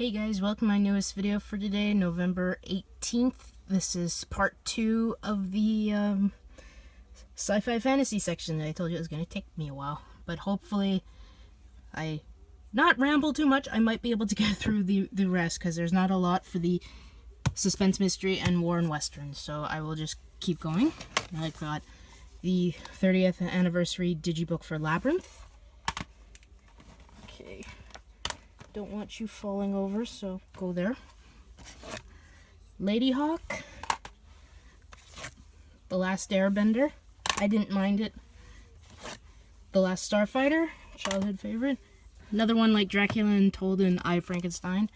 Hey guys, welcome to my newest video for today, November 18th. This is part 2 of the sci-fi fantasy section that I told you it was going to take me a while. But hopefully I not ramble too much. I might be able to get through the rest because there's not a lot for the suspense, mystery, and war and western. So I will just keep going. I've got the 30th anniversary digibook for Labyrinth. Okay. Don't want you falling over, so go there. Lady Hawk. The Last Airbender. I didn't mind it. The Last Starfighter. Childhood favorite. Another one like Dracula Untold and I, Frankenstein.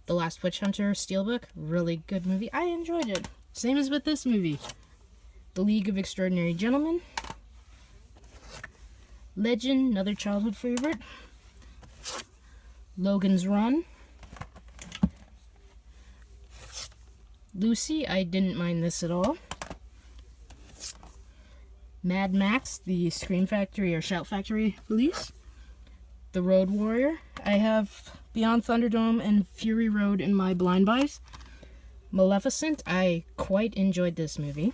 The Last Witch Hunter Steelbook. Really good movie. I enjoyed it. Same as with this movie. The League of Extraordinary Gentlemen. Legend. Another childhood favorite. Logan's Run. Lucy, I didn't mind this at all. Mad Max, the Scream Factory or Shout Factory release. The Road Warrior. I have Beyond Thunderdome and Fury Road in my blind buys. Maleficent, I quite enjoyed this movie.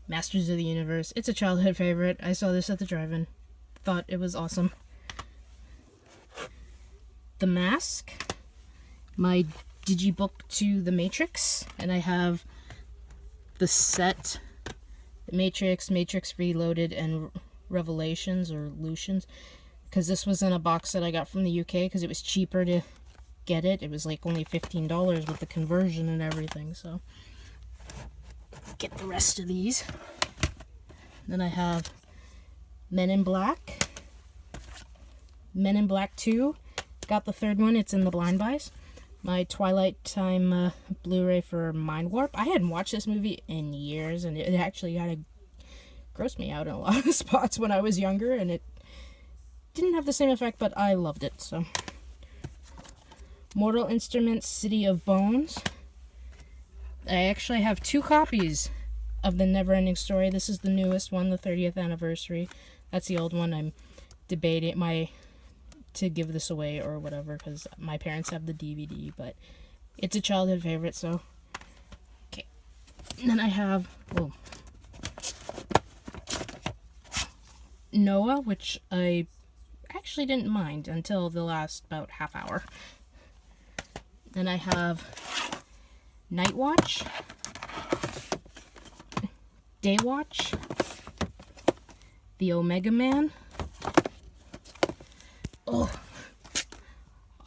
Masters of the Universe, it's a childhood favorite. I saw this at the drive-in. Thought it was awesome. The Mask, my digibook to The Matrix, and I have the set, The Matrix, Matrix Reloaded, and Revelations or Lucians, because this was in a box that I got from the UK because it was cheaper to get it. It was like only $15 with the conversion and everything, so get the rest of these. Then I have Men in Black, Men in Black 2. Got the third one, it's in the blind buys. My Twilight Time Blu-ray for Mind Warp. I hadn't watched this movie in years, and it actually kind of grossed me out in a lot of spots when I was younger, and it didn't have the same effect, but I loved it, so. Mortal Instruments City of Bones. I actually have 2 copies of the Never-Ending Story. This is the newest one, the 30th anniversary. That's the old one. I'm debating to give this away or whatever because my parents have the DVD, but it's a childhood favorite, so okay. And then I have Noah, which I actually didn't mind until the last about half hour. Then I have Night Watch, Day Watch, The Omega Man,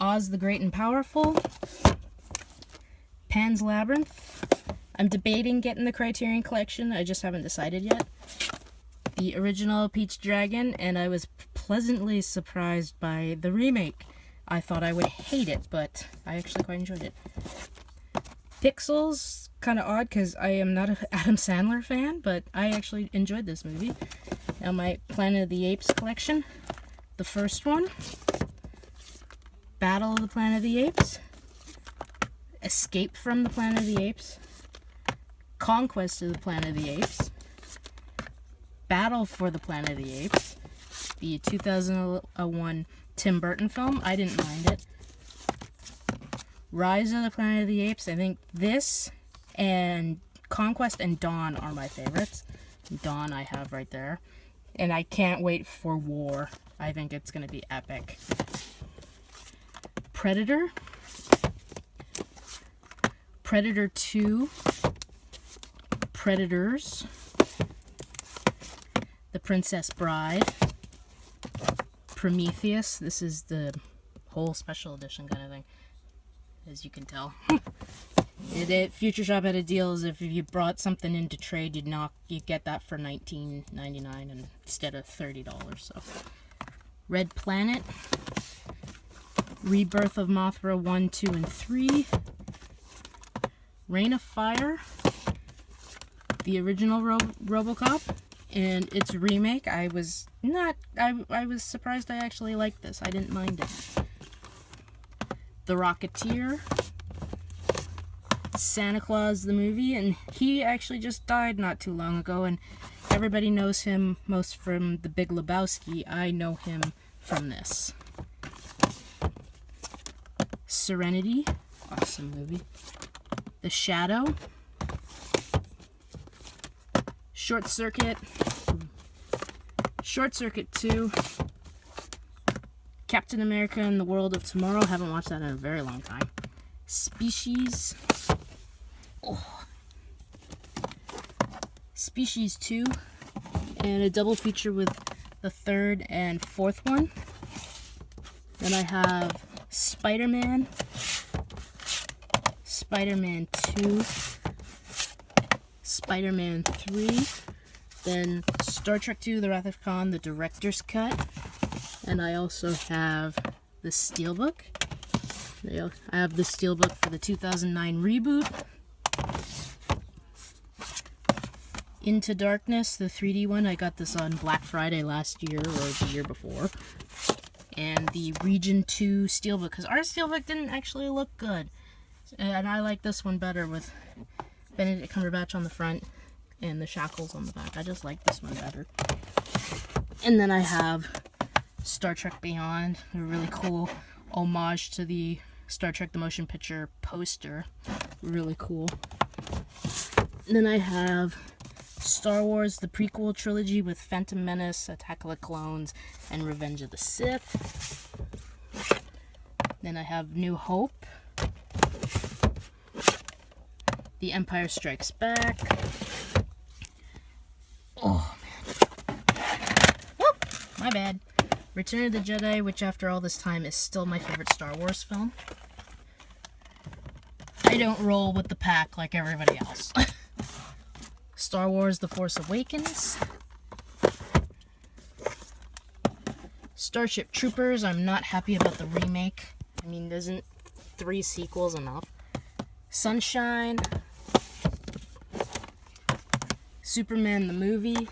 Oz the Great and Powerful, Pan's Labyrinth. I'm debating getting the Criterion Collection, I just haven't decided yet. The original Peach Dragon, and I was pleasantly surprised by the remake. I thought I would hate it, but I actually quite enjoyed it. Pixels, kind of odd because I am not an Adam Sandler fan, but I actually enjoyed this movie. Now my Planet of the Apes collection, the first one. Battle of the Planet of the Apes, Escape from the Planet of the Apes, Conquest of the Planet of the Apes, Battle for the Planet of the Apes, the 2001 Tim Burton film. I didn't mind it. Rise of the Planet of the Apes. I think this and Conquest and Dawn are my favorites. Dawn I have right there. And I can't wait for War. I think it's going to be epic. Predator, Predator 2, Predators, The Princess Bride, Prometheus. This is the whole special edition kind of thing, as you can tell. Future Shop had a deal as if you brought something into trade, you'd get that for $19.99 instead of $30. So, Red Planet. Rebirth of Mothra 1, 2, and 3. Reign of Fire. The original RoboCop. And its remake. I was surprised I actually liked this. I didn't mind it. The Rocketeer. Santa Claus the movie. And he actually just died not too long ago. And everybody knows him most from The Big Lebowski. I know him from this. Serenity, awesome movie. The Shadow, Short Circuit 2, Captain America and the World of Tomorrow, haven't watched that in a very long time. Species, Species 2, and a double feature with the third and fourth one. Then I have Spider-Man, Spider-Man 2, Spider-Man 3, then Star Trek II, The Wrath of Khan, the director's cut, and I also have the Steelbook. I have the Steelbook for the 2009 reboot. Into Darkness, the 3D one. I got this on Black Friday last year or the year before. And the Region 2 Steelbook, because our Steelbook didn't actually look good. And I like this one better with Benedict Cumberbatch on the front and the shackles on the back. I just like this one better. And then I have Star Trek Beyond, a really cool homage to the Star Trek the Motion Picture poster. Really cool. And then I have Star Wars, the prequel trilogy with Phantom Menace, Attack of the Clones, and Revenge of the Sith. Then I have New Hope, The Empire Strikes Back. Oh, man. Whoop! My bad. Return of the Jedi, which after all this time is still my favorite Star Wars film. I don't roll with the pack like everybody else. Star Wars The Force Awakens. Starship Troopers, I'm not happy about the remake. I mean, isn't 3 sequels enough? Sunshine. Superman the movie.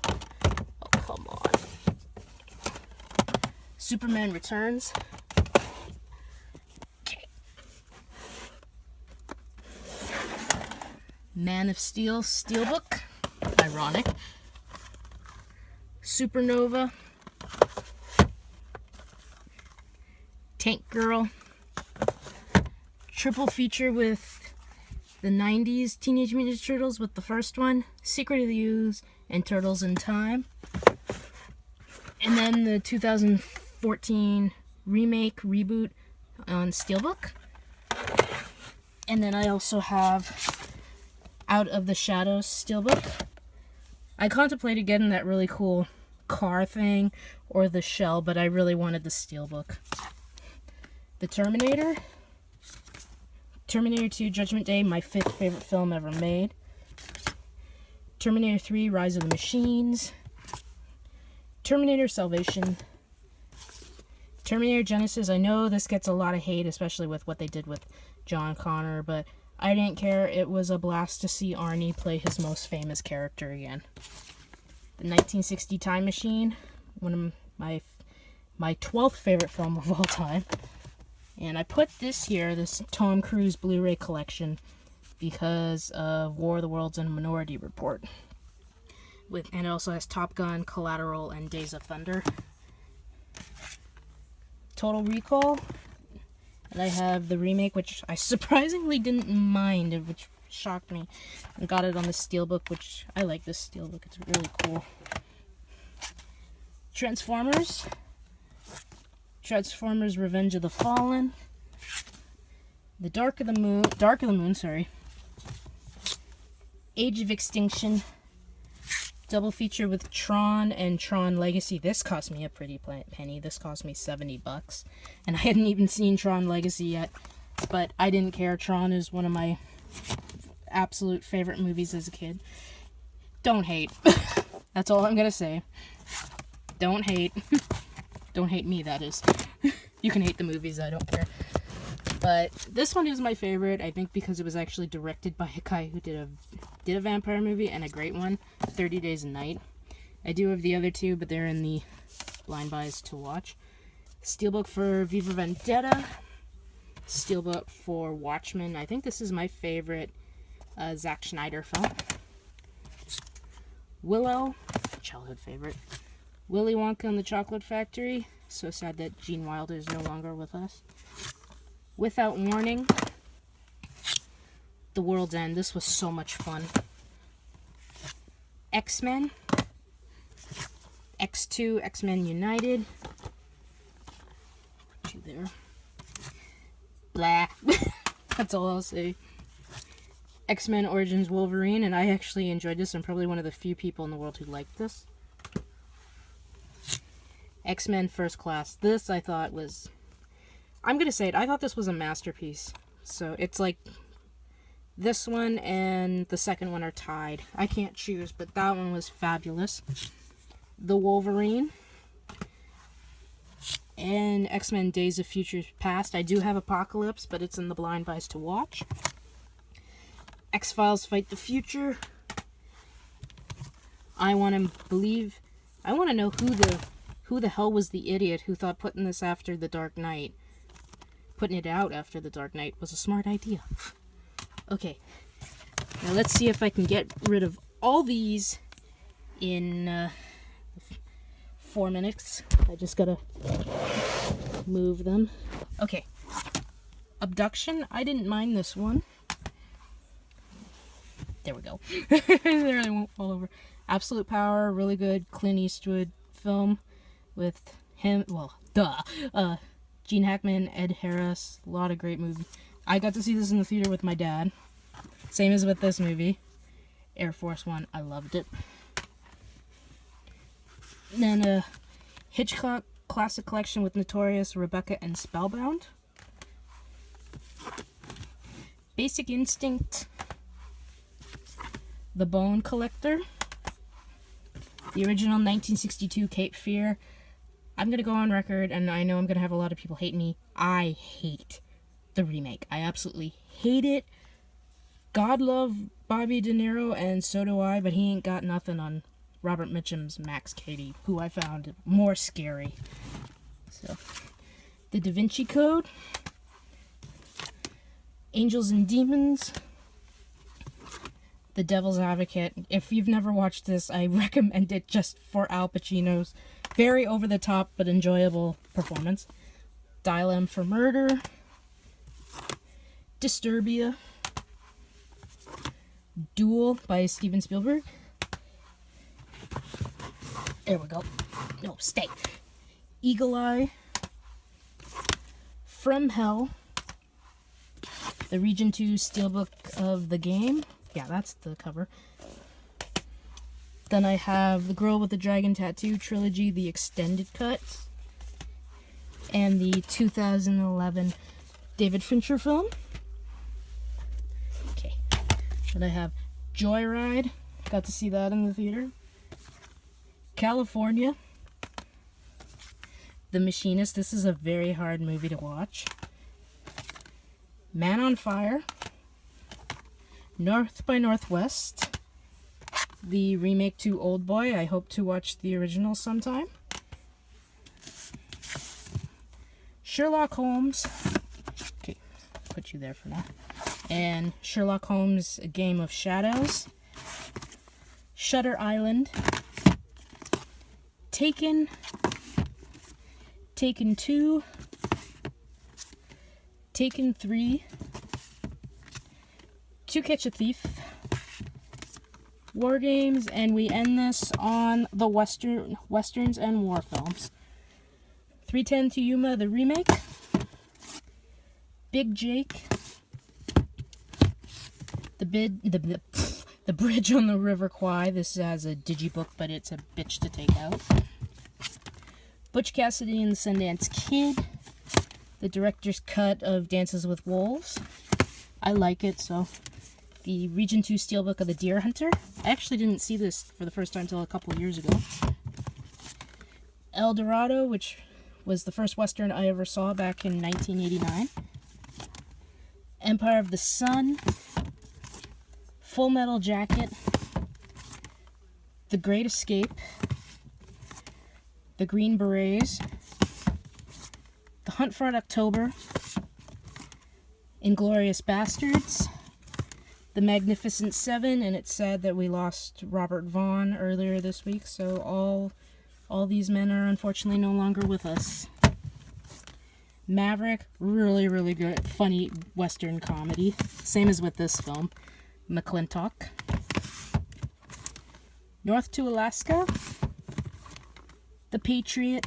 Oh, come on. Superman Returns. Man of Steel Steelbook, ironic. Supernova, Tank Girl, triple feature with the 90s Teenage Mutant Ninja Turtles with the first one, Secret of the Ooze, and Turtles in Time. And then the 2014 remake, reboot on Steelbook. And then I also have Out of the Shadows Steelbook. I contemplated getting that really cool car thing or the shell, but I really wanted the Steelbook. The Terminator. Terminator 2 Judgment Day, my 5th favorite film ever made. Terminator 3 Rise of the Machines. Terminator Salvation. Terminator Genesis. I know this gets a lot of hate, especially with what they did with John Connor, but I didn't care. It was a blast to see Arnie play his most famous character again. The 1960 Time Machine, one of my 12th favorite film of all time. And I put this here, this Tom Cruise Blu-ray collection, because of War of the Worlds and Minority Report. And it also has Top Gun, Collateral, and Days of Thunder. Total Recall. And I have the remake, which I surprisingly didn't mind, which shocked me. I got it on the Steelbook, which I like this Steelbook. It's really cool. Transformers. Transformers Revenge of the Fallen. The Dark of the Moon, sorry. Age of Extinction. Double feature with Tron and Tron Legacy. This cost me a pretty penny. This cost me $70. And I hadn't even seen Tron Legacy yet. But I didn't care. Tron is one of my absolute favorite movies as a kid. Don't hate. That's all I'm going to say. Don't hate. Don't hate me, that is. You can hate the movies, I don't care. But this one is my favorite, I think, because it was actually directed by a guy who did a vampire movie, and a great one, 30 Days a Night. I do have the other two, but they're in the blind buys to watch. Steelbook for Viva Vendetta. Steelbook for Watchmen. I think this is my favorite Zack Snyder film. Willow, childhood favorite. Willy Wonka and the Chocolate Factory. So sad that Gene Wilder is no longer with us. Without Warning. The World's End. This was so much fun. X-Men. X2, X-Men United. Put you there. Blah. That's all I'll say. X-Men Origins Wolverine, and I actually enjoyed this. I'm probably one of the few people in the world who liked this. X-Men First Class. This I thought was... I'm gonna say it. I thought this was a masterpiece. So it's like... This one and the second one are tied. I can't choose, but that one was fabulous. The Wolverine. And X-Men Days of Future Past. I do have Apocalypse, but it's in the blind buys to watch. X-Files Fight the Future. I want to know who the hell was the idiot who thought putting this after The Dark Knight, putting it out after The Dark Knight was a smart idea. Okay, now let's see if I can get rid of all these in 4 minutes. I just gotta move them. Okay, Abduction. I didn't mind this one. There we go. There, they won't fall over. Absolute Power, really good Clint Eastwood film with him. Well, Gene Hackman, Ed Harris. A lot of great movies. I got to see this in the theater with my dad. Same as with this movie. Air Force One. I loved it. Then Hitchcock Classic Collection with Notorious, Rebecca, and Spellbound. Basic Instinct. The Bone Collector. The original 1962 Cape Fear. I'm going to go on record, and I know I'm going to have a lot of people hate me. I hate the remake. I absolutely hate it. God love Bobby De Niro, and so do I, but he ain't got nothing on Robert Mitchum's Max Cady, who I found more scary. So, The Da Vinci Code. Angels and Demons. The Devil's Advocate. If you've never watched this, I recommend it just for Al Pacino's very over-the-top but enjoyable performance. Dial M for Murder. Disturbia. Duel by Steven Spielberg. There we go. No, stay. Eagle Eye. From Hell. The Region 2 Steelbook of the Game. Yeah, that's the cover. Then I have The Girl with the Dragon Tattoo Trilogy, the extended cut. And the 2011 David Fincher film. Okay. Then I have Joyride. Got to see that in the theater. California. The Machinist. This is a very hard movie to watch. Man on Fire. North by Northwest. The remake to Old Boy. I hope to watch the original sometime. Sherlock Holmes. Okay, put you there for now. And Sherlock Holmes, A Game of Shadows. Shutter Island. Taken. Taken 2. Taken 3. To Catch a Thief. War Games, and we end this on the Westerns and war films. 310 to Yuma, the remake. Big Jake. The Bridge on the River Kwai. This has a digibook, but it's a bitch to take out. Butch Cassidy and the Sundance Kid. The director's cut of Dances with Wolves. I like it, so. The Region 2 Steelbook of the Deer Hunter. I actually didn't see this for the first time until a couple of years ago. El Dorado, which was the first Western I ever saw back in 1989. Empire of the Sun. Full Metal Jacket. The Great Escape. The Green Berets. The Hunt for Red October. Inglourious Bastards. The Magnificent Seven, and it's sad that we lost Robert Vaughn earlier this week, so all All these men are unfortunately no longer with us. Maverick, really, really good, funny Western comedy. Same as with this film. McClintock. North to Alaska. The Patriot.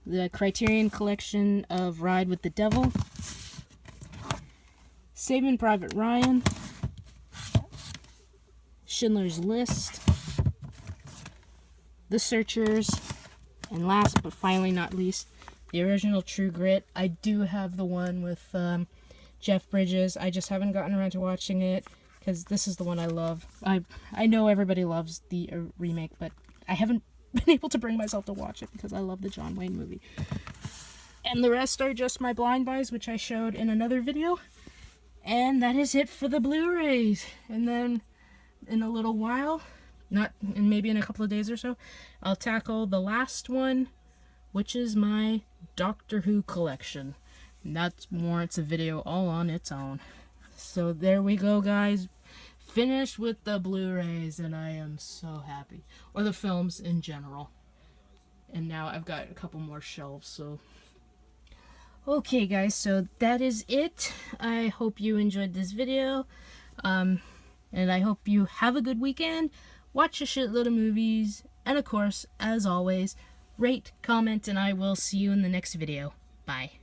The Criterion Collection of Ride with the Devil. Saving Private Ryan. Schindler's List. The Searchers. And last but finally not least, the original True Grit. I do have the one with Jeff Bridges. I just haven't gotten around to watching it because this is the one I love. I know everybody loves the remake, but I haven't been able to bring myself to watch it because I love the John Wayne movie. And the rest are just my blind buys, which I showed in another video. And that is it for the Blu-rays. And then in a little while, maybe in a couple of days or so, I'll tackle the last one, which is my Doctor Who collection. And that warrants a video all on its own. So there we go, guys. Finished with the Blu-rays, and I am so happy. Or the films in general. And now I've got a couple more shelves, so... Okay, guys, so that is it. I hope you enjoyed this video. And I hope you have a good weekend. Watch a shitload of movies. And of course, as always, rate, comment, and I will see you in the next video. Bye.